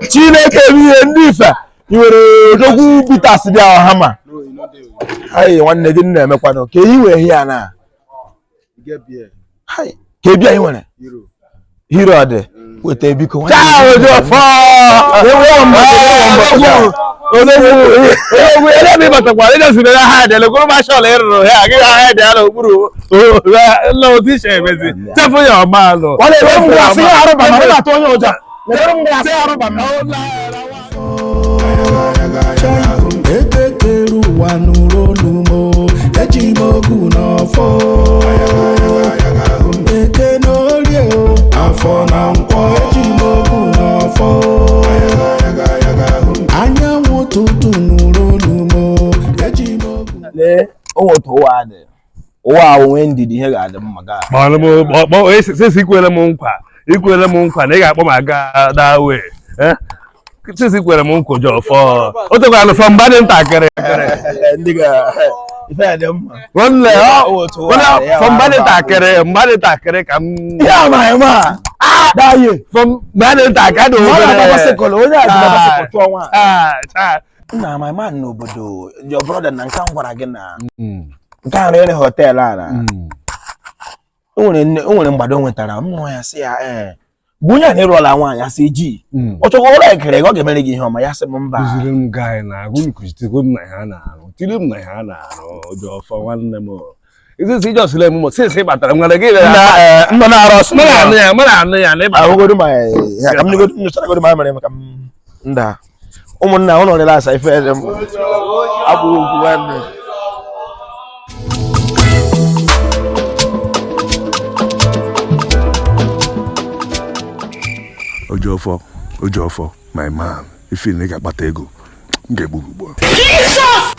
Chineke ihe ndị ife iwere odogwu bitas bịa ọhama ayi nwanne gị na-emekwanụ ka iwe ihe a na ka bịa i nwere hero dị weta biko nwanne ụwa onwe ndidi ihe ga-adị mma ikwere m nkwa na ị ga-akpọ m aga dawe sisi kwere m nkwa Jọfọ o tekwara fọ mgbe dị ntakịrị mgbe dị ntakịrị ka m nna my man n'obodo your brother na nka gwara gị na nke ahụ ere hotel a o nwere mgbado nwetara mmụọ ya sị ya bunye na ịrụọla nwaanyị asị eji ọ chọkwa ụlọ ekere ọ ga-emere gị ihe ọma ya sị m mba kụziri m gaị na agụ nkụzitekwu m na ha na-arụ tiri m na ha na-arụ Jọfọ nwanne m isi ijọsile m mụ sisi batara nwere gị nọ na-arụ ọsọ anụ ya na ịba ahụgodo ma ya ka m nyocharagodo ma mere maka m nda ụmụnna ụlọ rere asa ife eze m abụghị okwu nwanne Ojofo, my man, if you nigga batego, get bugu. Jesus!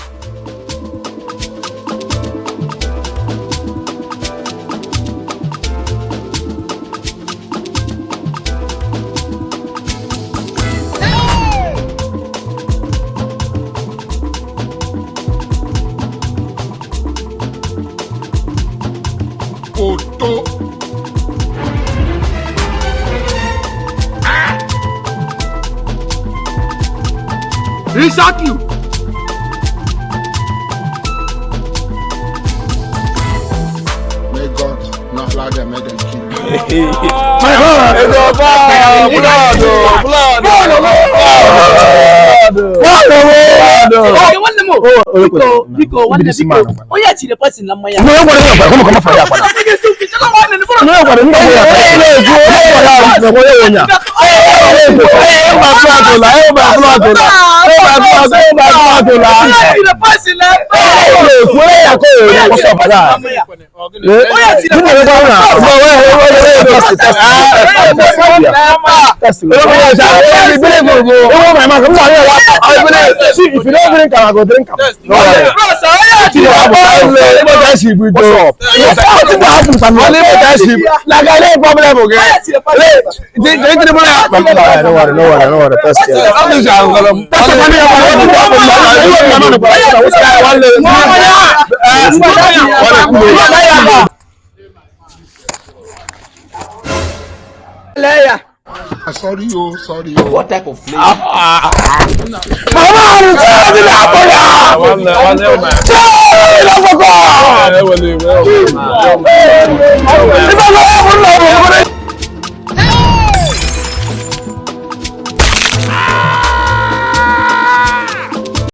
He shot you. May God not allow them make them kill you. My God! Biko, oh yeah, the person na maya. No, come for ya. If you don't drink, I go drink. Sorry. What type of flavor? Mama,